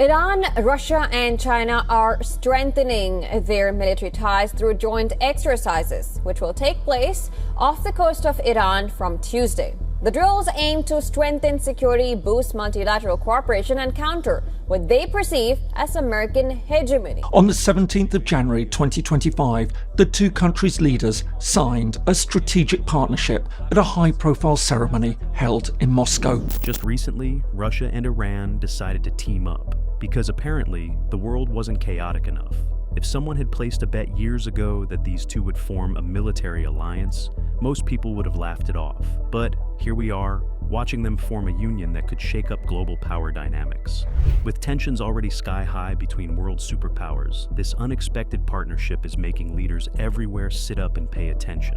Iran, Russia, and China are strengthening their military ties through joint exercises, which will take place off the coast of Iran from Tuesday. The drills aim to strengthen security, boost multilateral cooperation, and counter what they perceive as American hegemony. On the 17th of January 2025, the two countries' leaders signed a strategic partnership at a high-profile ceremony held in Moscow. Just recently, Russia and Iran decided to team up because apparently the world wasn't chaotic enough. If someone had placed a bet years ago that these two would form a military alliance, most people would have laughed it off. But here we are, watching them form a union that could shake up global power dynamics. With tensions already sky high between world superpowers, this unexpected partnership is making leaders everywhere sit up and pay attention.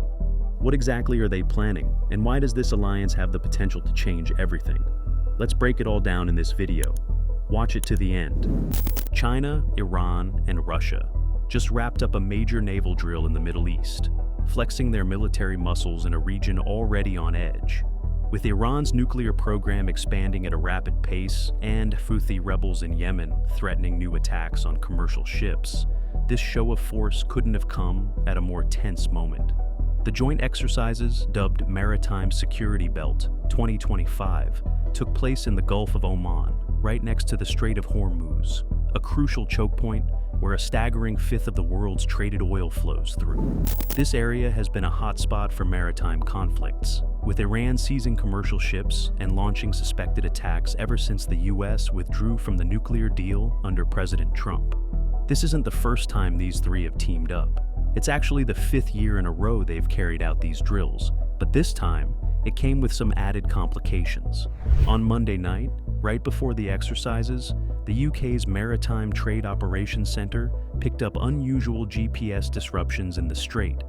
What exactly are they planning, and why does this alliance have the potential to change everything? Let's break it all down in this video. Watch it to the end. China, Iran, and Russia just wrapped up a major naval drill in the Middle East, flexing their military muscles in a region already on edge. With Iran's nuclear program expanding at a rapid pace and Houthi rebels in Yemen threatening new attacks on commercial ships, this show of force couldn't have come at a more tense moment. The joint exercises, dubbed Maritime Security Belt 2025, took place in the Gulf of Oman, right next to the Strait of Hormuz, a crucial choke point where a staggering fifth of the world's traded oil flows through. This area has been a hotspot for maritime conflicts, with Iran seizing commercial ships and launching suspected attacks ever since the US withdrew from the nuclear deal under President Trump. This isn't the first time these three have teamed up. It's actually the fifth year in a row they've carried out these drills, but this time, it came with some added complications. On Monday night, right before the exercises, the UK's Maritime Trade Operations Centre picked up unusual GPS disruptions in the strait,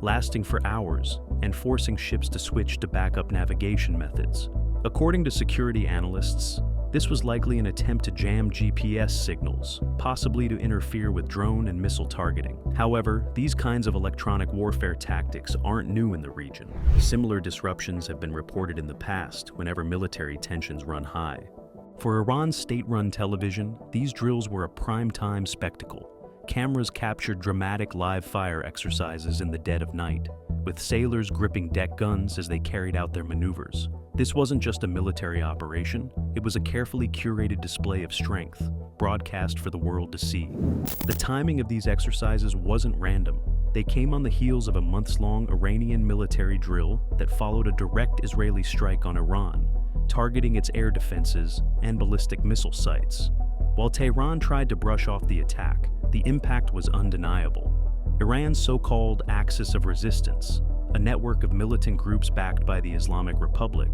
lasting for hours and forcing ships to switch to backup navigation methods. According to security analysts, this was likely an attempt to jam GPS signals, possibly to interfere with drone and missile targeting. However, these kinds of electronic warfare tactics aren't new in the region. Similar disruptions have been reported in the past whenever military tensions run high. For Iran's state-run television, these drills were a prime-time spectacle. Cameras captured dramatic live-fire exercises in the dead of night, with sailors gripping deck guns as they carried out their maneuvers. This wasn't just a military operation, it was a carefully curated display of strength, broadcast for the world to see. The timing of these exercises wasn't random. They came on the heels of a months-long Iranian military drill that followed a direct Israeli strike on Iran, targeting its air defenses and ballistic missile sites. While Tehran tried to brush off the attack, the impact was undeniable. Iran's so-called Axis of Resistance, a network of militant groups backed by the Islamic Republic,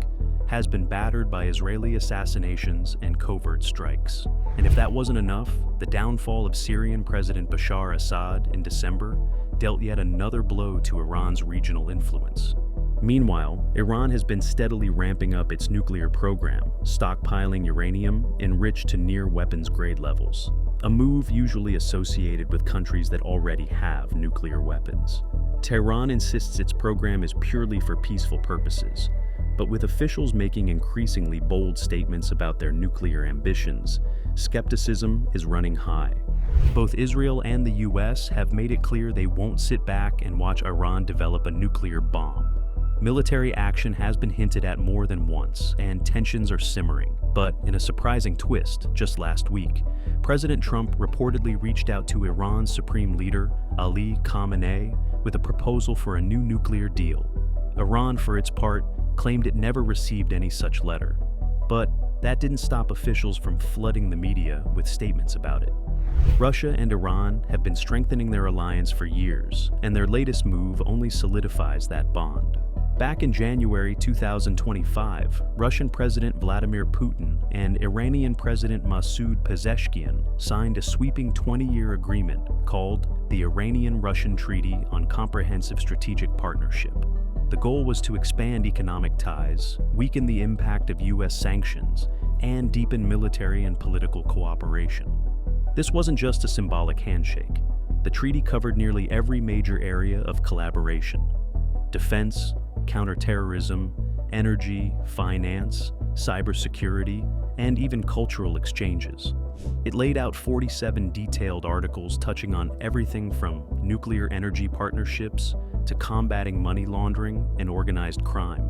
has been battered by Israeli assassinations and covert strikes. And if that wasn't enough, the downfall of Syrian President Bashar Assad in December dealt yet another blow to Iran's regional influence. Meanwhile, Iran has been steadily ramping up its nuclear program, stockpiling uranium enriched to near weapons-grade levels, a move usually associated with countries that already have nuclear weapons. Tehran insists its program is purely for peaceful purposes, but with officials making increasingly bold statements about their nuclear ambitions, skepticism is running high. Both Israel and the US have made it clear they won't sit back and watch Iran develop a nuclear bomb. Military action has been hinted at more than once, and tensions are simmering. But in a surprising twist, just last week, President Trump reportedly reached out to Iran's supreme leader, Ali Khamenei, with a proposal for a new nuclear deal. Iran, for its part, claimed it never received any such letter. But that didn't stop officials from flooding the media with statements about it. Russia and Iran have been strengthening their alliance for years, and their latest move only solidifies that bond. Back in January 2025, Russian President Vladimir Putin and Iranian President Masoud Pezeshkian signed a sweeping 20-year agreement called the Iranian-Russian Treaty on Comprehensive Strategic Partnership. The goal was to expand economic ties, weaken the impact of US sanctions, and deepen military and political cooperation. This wasn't just a symbolic handshake. The treaty covered nearly every major area of collaboration: defense, counterterrorism, energy, finance, cybersecurity, and even cultural exchanges. It laid out 47 detailed articles touching on everything from nuclear energy partnerships to combating money laundering and organized crime.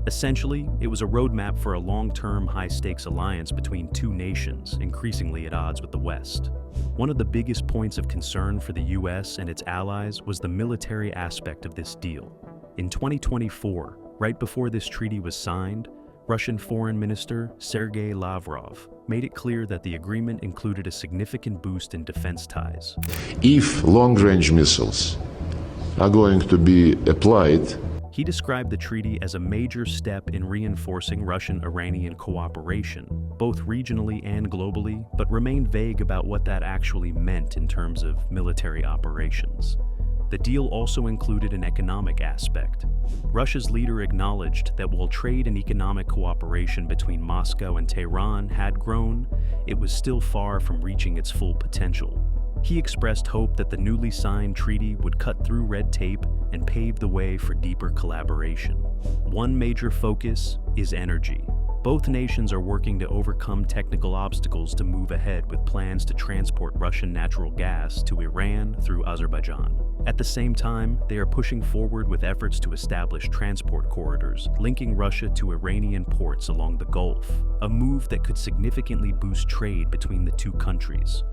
Essentially, it was a roadmap for a long-term, high-stakes alliance between two nations, increasingly at odds with the West. One of the biggest points of concern for the US and its allies was the military aspect of this deal. In 2024, right before this treaty was signed, Russian Foreign Minister Sergei Lavrov made it clear that the agreement included a significant boost in defense ties. If long-range missiles are going to be applied, he described the treaty as a major step in reinforcing Russian-Iranian cooperation, both regionally and globally, but remained vague about what that actually meant in terms of military operations. The deal also included an economic aspect. Russia's leader acknowledged that while trade and economic cooperation between Moscow and Tehran had grown, it was still far from reaching its full potential. He expressed hope that the newly signed treaty would cut through red tape and pave the way for deeper collaboration. One major focus is energy. Both nations are working to overcome technical obstacles to move ahead with plans to transport Russian natural gas to Iran through Azerbaijan. At the same time, they are pushing forward with efforts to establish transport corridors linking Russia to Iranian ports along the Gulf, a move that could significantly boost trade between the two countries.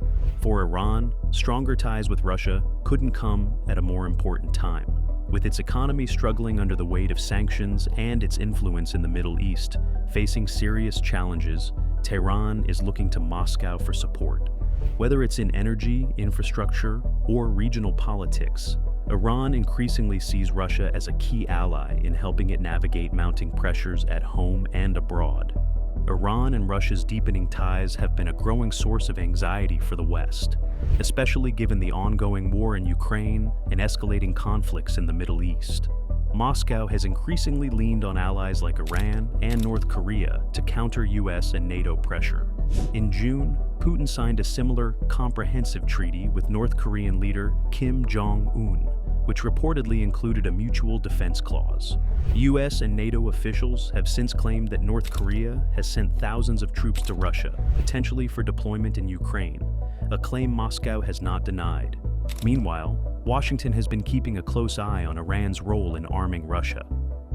For Iran, stronger ties with Russia couldn't come at a more important time. With its economy struggling under the weight of sanctions and its influence in the Middle East facing serious challenges, Tehran is looking to Moscow for support. Whether it's in energy, infrastructure, or regional politics, Iran increasingly sees Russia as a key ally in helping it navigate mounting pressures at home and abroad. Iran and Russia's deepening ties have been a growing source of anxiety for the West, especially given the ongoing war in Ukraine and escalating conflicts in the Middle East. Moscow has increasingly leaned on allies like Iran and North Korea to counter US and NATO pressure. In June, Putin signed a similar, comprehensive treaty with North Korean leader Kim Jong-un, which reportedly included a mutual defense clause. US and NATO officials have since claimed that North Korea has sent thousands of troops to Russia, potentially for deployment in Ukraine, a claim Moscow has not denied. Meanwhile, Washington has been keeping a close eye on Iran's role in arming Russia.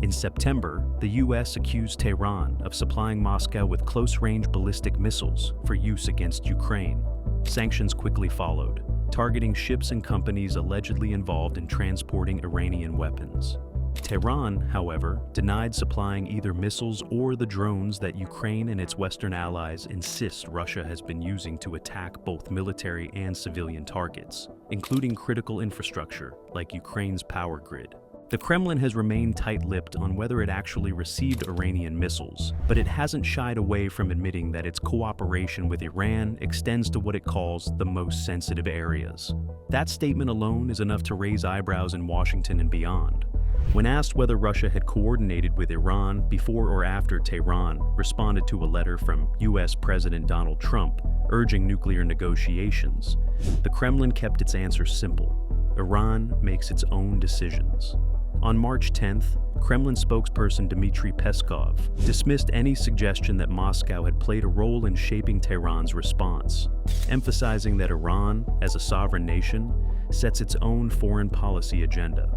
In September, the US accused Tehran of supplying Moscow with close-range ballistic missiles for use against Ukraine. Sanctions quickly followed, targeting ships and companies allegedly involved in transporting Iranian weapons. Tehran, however, denied supplying either missiles or the drones that Ukraine and its Western allies insist Russia has been using to attack both military and civilian targets, including critical infrastructure like Ukraine's power grid. The Kremlin has remained tight-lipped on whether it actually received Iranian missiles, but it hasn't shied away from admitting that its cooperation with Iran extends to what it calls the most sensitive areas. That statement alone is enough to raise eyebrows in Washington and beyond. When asked whether Russia had coordinated with Iran before or after Tehran responded to a letter from US President Donald Trump urging nuclear negotiations, the Kremlin kept its answer simple: Iran makes its own decisions. On March 10th, Kremlin spokesperson Dmitry Peskov dismissed any suggestion that Moscow had played a role in shaping Tehran's response, emphasizing that Iran, as a sovereign nation, sets its own foreign policy agenda.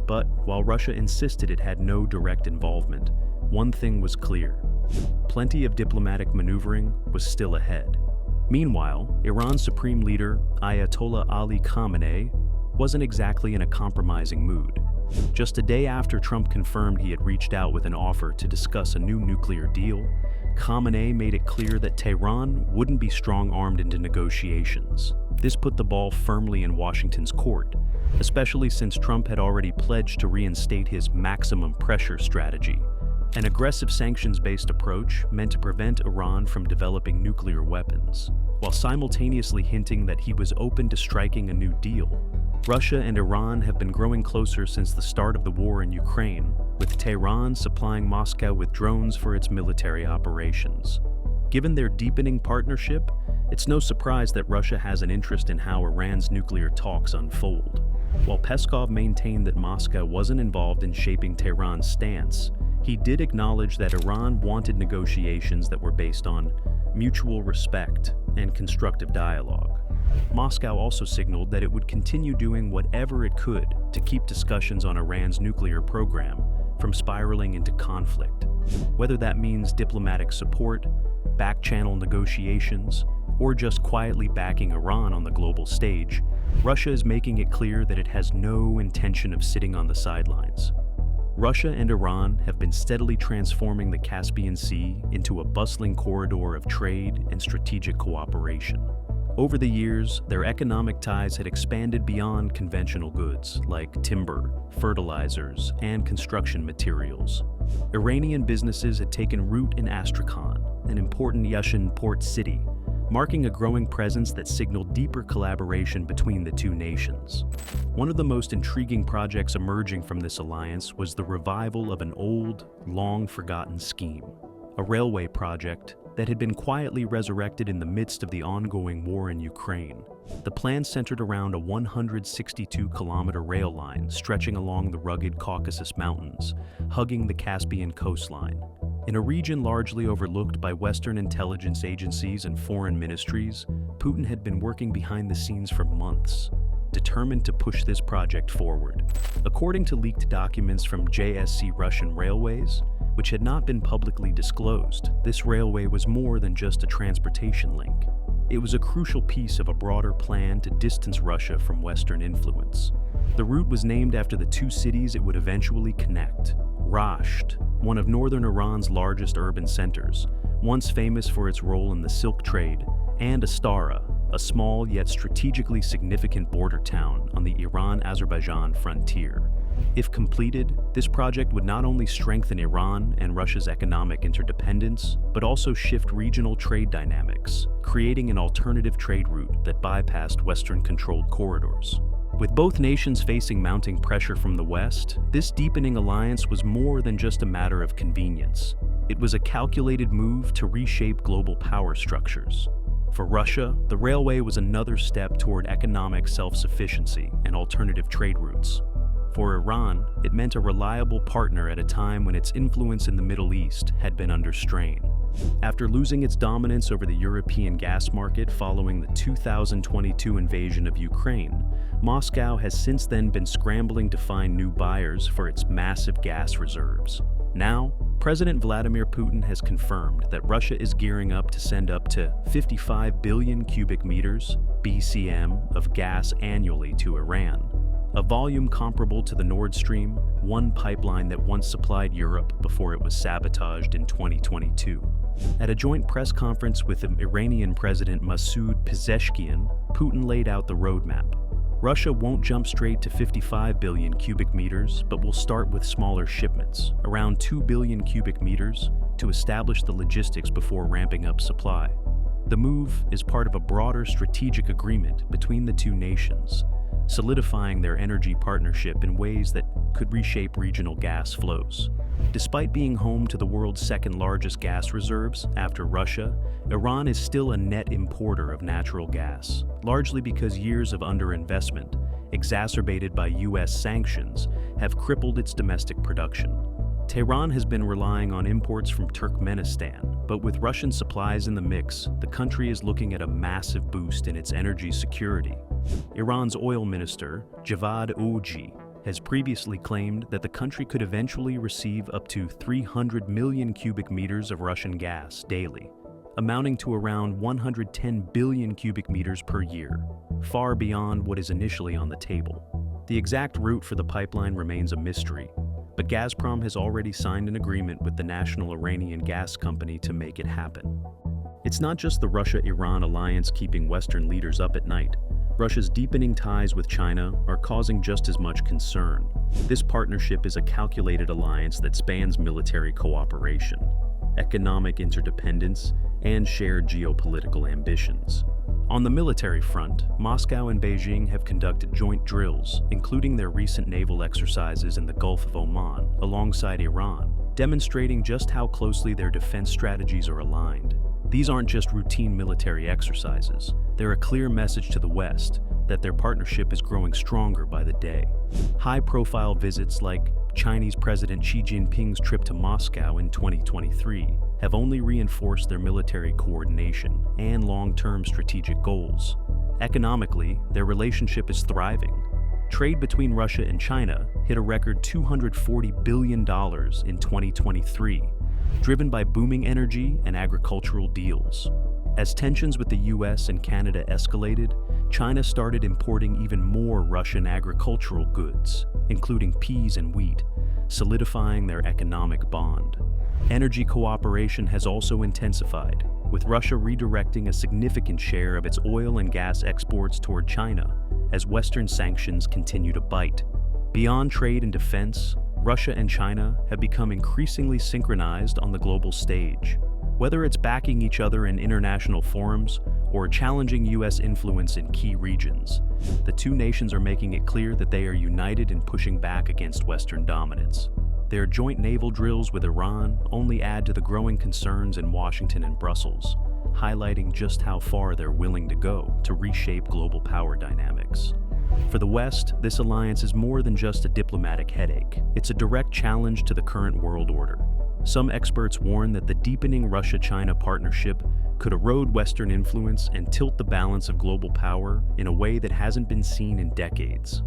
But while Russia insisted it had no direct involvement, one thing was clear: plenty of diplomatic maneuvering was still ahead. Meanwhile, Iran's supreme leader, Ayatollah Ali Khamenei, wasn't exactly in a compromising mood. Just a day after Trump confirmed he had reached out with an offer to discuss a new nuclear deal, Khamenei made it clear that Tehran wouldn't be strong-armed into negotiations. This put the ball firmly in Washington's court, especially since Trump had already pledged to reinstate his maximum pressure strategy, an aggressive sanctions-based approach meant to prevent Iran from developing nuclear weapons, while simultaneously hinting that he was open to striking a new deal. Russia and Iran have been growing closer since the start of the war in Ukraine, with Tehran supplying Moscow with drones for its military operations. Given their deepening partnership, it's no surprise that Russia has an interest in how Iran's nuclear talks unfold. While Peskov maintained that Moscow wasn't involved in shaping Tehran's stance, He did acknowledge that Iran wanted negotiations that were based on mutual respect and constructive dialogue. Moscow also signaled that it would continue doing whatever it could to keep discussions on Iran's nuclear program from spiraling into conflict, whether that means diplomatic support, back-channel negotiations, or just quietly backing Iran on the global stage. Russia is making it clear that it has no intention of sitting on the sidelines. Russia and Iran have been steadily transforming the Caspian Sea into a bustling corridor of trade and strategic cooperation. Over the years, their economic ties had expanded beyond conventional goods like timber, fertilizers, and construction materials. Iranian businesses had taken root in Astrakhan, an important Russian port city, marking a growing presence that signaled deeper collaboration between the two nations. One of the most intriguing projects emerging from this alliance was the revival of an old, long-forgotten scheme, a railway project that had been quietly resurrected in the midst of the ongoing war in Ukraine. The plan centered around a 162-kilometer rail line stretching along the rugged Caucasus Mountains, hugging the Caspian coastline. In a region largely overlooked by Western intelligence agencies and foreign ministries, Putin had been working behind the scenes for months, determined to push this project forward. According to leaked documents from JSC Russian Railways, which had not been publicly disclosed, this railway was more than just a transportation link. It was a crucial piece of a broader plan to distance Russia from Western influence. The route was named after the two cities it would eventually connect. Rasht, one of northern Iran's largest urban centers, once famous for its role in the silk trade, and Astara, a small yet strategically significant border town on the Iran-Azerbaijan frontier. If completed, this project would not only strengthen Iran and Russia's economic interdependence, but also shift regional trade dynamics, creating an alternative trade route that bypassed Western-controlled corridors. With both nations facing mounting pressure from the West, this deepening alliance was more than just a matter of convenience. It was a calculated move to reshape global power structures. For Russia, the railway was another step toward economic self-sufficiency and alternative trade routes. For Iran, it meant a reliable partner at a time when its influence in the Middle East had been under strain. After losing its dominance over the European gas market following the 2022 invasion of Ukraine, Moscow has since then been scrambling to find new buyers for its massive gas reserves. Now, President Vladimir Putin has confirmed that Russia is gearing up to send up to 55 billion cubic meters, BCM, of gas annually to Iran, a volume comparable to the Nord Stream 1 pipeline that once supplied Europe before it was sabotaged in 2022. At a joint press conference with the Iranian President Masoud Pezeshkian, Putin laid out the roadmap. Russia won't jump straight to 55 billion cubic meters, but will start with smaller shipments, around 2 billion cubic meters, to establish the logistics before ramping up supply. The move is part of a broader strategic agreement between the two nations, solidifying their energy partnership in ways that could reshape regional gas flows. Despite being home to the world's second-largest gas reserves after Russia, Iran is still a net importer of natural gas, largely because years of underinvestment, exacerbated by U.S. sanctions, have crippled its domestic production. Tehran has been relying on imports from Turkmenistan, but with Russian supplies in the mix, the country is looking at a massive boost in its energy security. Iran's oil minister, Javad Oji, has previously claimed that the country could eventually receive up to 300 million cubic meters of Russian gas daily, amounting to around 110 billion cubic meters per year, far beyond what is initially on the table. The exact route for the pipeline remains a mystery, but Gazprom has already signed an agreement with the national Iranian gas company to make it happen. It's not just the Russia-Iran alliance keeping Western leaders up at night. Russia's deepening ties with China are causing just as much concern. This partnership is a calculated alliance that spans military cooperation, economic interdependence, and shared geopolitical ambitions. On the military front, Moscow and Beijing have conducted joint drills, including their recent naval exercises in the Gulf of Oman, alongside Iran, demonstrating just how closely their defense strategies are aligned. These aren't just routine military exercises. They're a clear message to the West that their partnership is growing stronger by the day. High-profile visits like Chinese President Xi Jinping's trip to Moscow in 2023 have only reinforced their military coordination and long-term strategic goals. Economically, their relationship is thriving. Trade between Russia and China hit a record $240 billion in 2023, driven by booming energy and agricultural deals. As tensions with the US and Canada escalated, China started importing even more Russian agricultural goods, including peas and wheat, solidifying their economic bond. Energy cooperation has also intensified, with Russia redirecting a significant share of its oil and gas exports toward China as Western sanctions continue to bite. Beyond trade and defense, Russia and China have become increasingly synchronized on the global stage. Whether it's backing each other in international forums or challenging US influence in key regions, the two nations are making it clear that they are united in pushing back against Western dominance. Their joint naval drills with Iran only add to the growing concerns in Washington and Brussels, highlighting just how far they're willing to go to reshape global power dynamics. For the West, this alliance is more than just a diplomatic headache. It's a direct challenge to the current world order. Some experts warn that the deepening Russia-China partnership could erode Western influence and tilt the balance of global power in a way that hasn't been seen in decades.